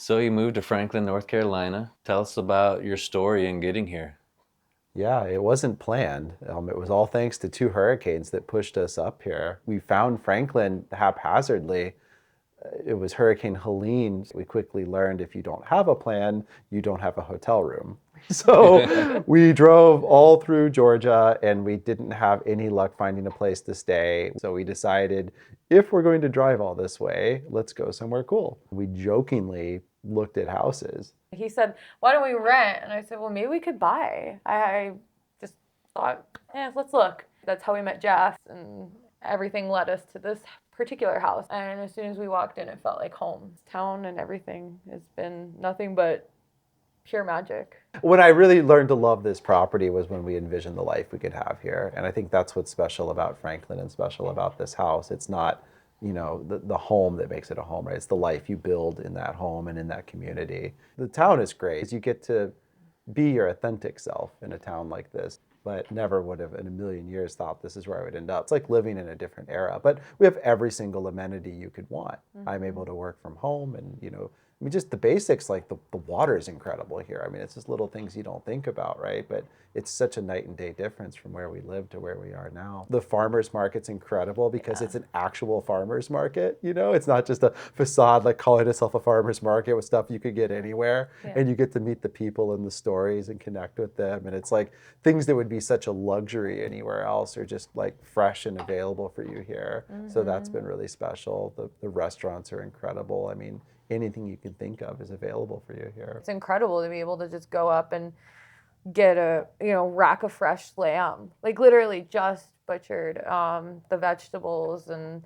So you moved to Franklin, North Carolina. Tell us about your story in getting here. Yeah, it wasn't planned. It was all thanks to two hurricanes that pushed us up here. We found Franklin haphazardly. It was Hurricane Helene. We quickly learned if you don't have a plan, you don't have a hotel room. So we drove all through Georgia and we didn't have any luck finding a place to stay. So we decided if we're going to drive all this way, let's go somewhere cool. We jokingly looked at houses. He said, why don't we rent? And I said, well, maybe we could buy. I just thought, let's look. That's how we met Jeff, and everything led us to this particular house. And as soon as we walked in, it felt like home. Town and everything has been nothing but pure magic. When I really learned to love this property was when we envisioned the life we could have here. And I think that's what's special about Franklin and special about this house. It's not, the home that makes it a home, right? It's the life you build in that home and in that community. The town is great. You get to be your authentic self in a town like this, but never would have in a million years thought this is where I would end up. It's like living in a different era, but we have every single amenity you could want. Mm-hmm. I'm able to work from home and, just the basics, like the water is incredible here. I mean, it's just little things you don't think about, right? But it's such a night and day difference from where we live to where we are now. The farmer's market's incredible because it's an actual farmer's market, It's not just a facade like calling itself a farmer's market with stuff you could get anywhere. Yeah. And you get to meet the people and the stories and connect with them. And it's like things that would be such a luxury anywhere else are just like fresh and available for you here. Mm-hmm. So that's been really special. The restaurants are incredible. I mean, anything you can think of is available for you here. It's incredible to be able to just go up and get a rack of fresh lamb, like literally just butchered, the vegetables and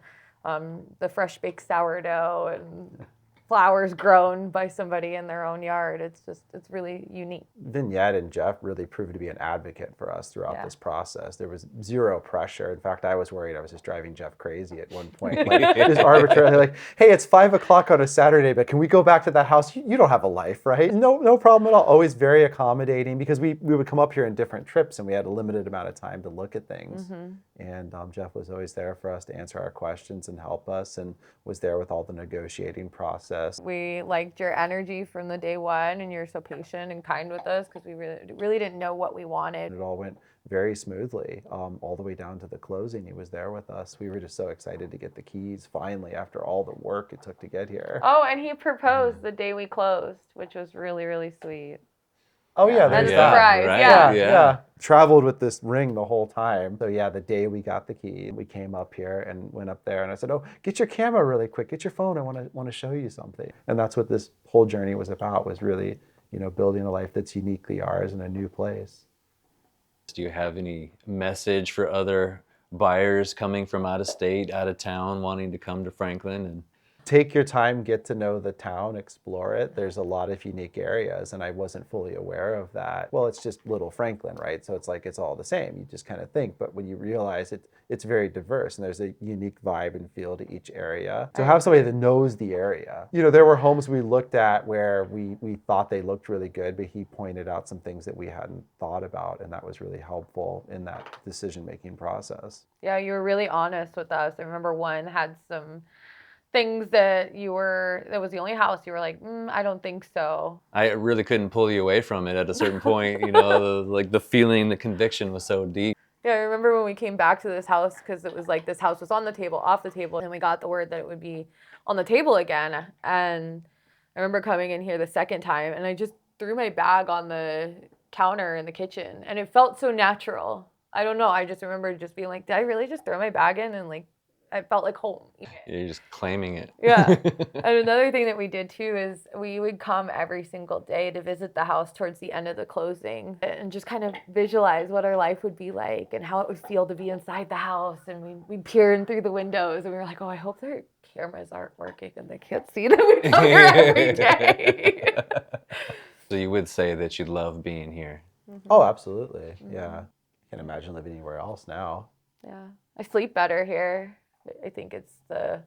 the fresh baked sourdough and flowers grown by somebody in their own yard. It's really unique. Vignette and Jeff really proved to be an advocate for us throughout this process. There was zero pressure. In fact, I was worried I was just driving Jeff crazy at one point. Like, just arbitrarily like, hey, it's 5 o'clock on a Saturday, but can we go back to that house? You don't have a life, right? No problem at all. Always very accommodating because we would come up here in different trips and we had a limited amount of time to look at things. Mm-hmm. And Jeff was always there for us to answer our questions and help us and was there with all the negotiating process. We liked your energy from the day one, and you're so patient and kind with us because we really didn't know what we wanted. It all went very smoothly, all the way down to the closing. He was there with us. We were just so excited to get the keys finally after all the work it took to get here. Oh, and he proposed the day we closed, which was really, really sweet. Oh yeah, there's that. Surprise. Right? Yeah. Traveled with this ring the whole time. So yeah, the day we got the key, we came up here and went up there and I said, "Oh, get your camera really quick. Get your phone. I want to show you something." And that's what this whole journey was about, was really, building a life that's uniquely ours in a new place. Do you have any message for other buyers coming from out of state, out of town, wanting to come to Franklin? And take your time, get to know the town, explore it. There's a lot of unique areas, and I wasn't fully aware of that. Well, it's just little Franklin, right? So it's like it's all the same. You just kind of think, but when you realize it's very diverse, and there's a unique vibe and feel to each area. So have somebody that knows the area. There were homes we looked at where we thought they looked really good, but he pointed out some things that we hadn't thought about, and that was really helpful in that decision-making process. Yeah, you were really honest with us. I remember one had some things that was the only house you were like, I don't think so. I really couldn't pull you away from it at a certain point, like the feeling, the conviction was so deep. Yeah, I remember when we came back to this house, because it was like this house was on the table, off the table, and we got the word that it would be on the table again. And I remember coming in here the second time, and I just threw my bag on the counter in the kitchen, and it felt so natural. I don't know, I just remember just being like, did I really just throw my bag in? And like, I felt like home. You're just claiming it. Yeah. And another thing that we did too is we would come every single day to visit the house towards the end of the closing and just kind of visualize what our life would be like and how it would feel to be inside the house. And we'd peer in through the windows and we were like, oh, I hope their cameras aren't working and they can't see that we come here every day. So you would say that you love being here? Mm-hmm. Oh, absolutely. Mm-hmm. Yeah. I can't imagine living anywhere else now. Yeah. I sleep better here. I think it's the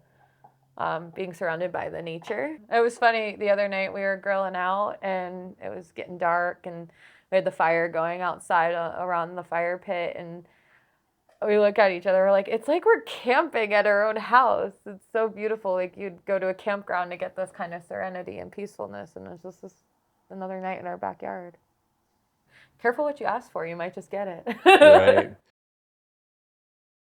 being surrounded by the nature. It was funny, the other night we were grilling out and it was getting dark and we had the fire going outside around the fire pit, and we look at each other, we're like, it's like we're camping at our own house. It's so beautiful. Like you'd go to a campground to get this kind of serenity and peacefulness, and it's just this another night in our backyard. Careful what you ask for, you might just get it. Right.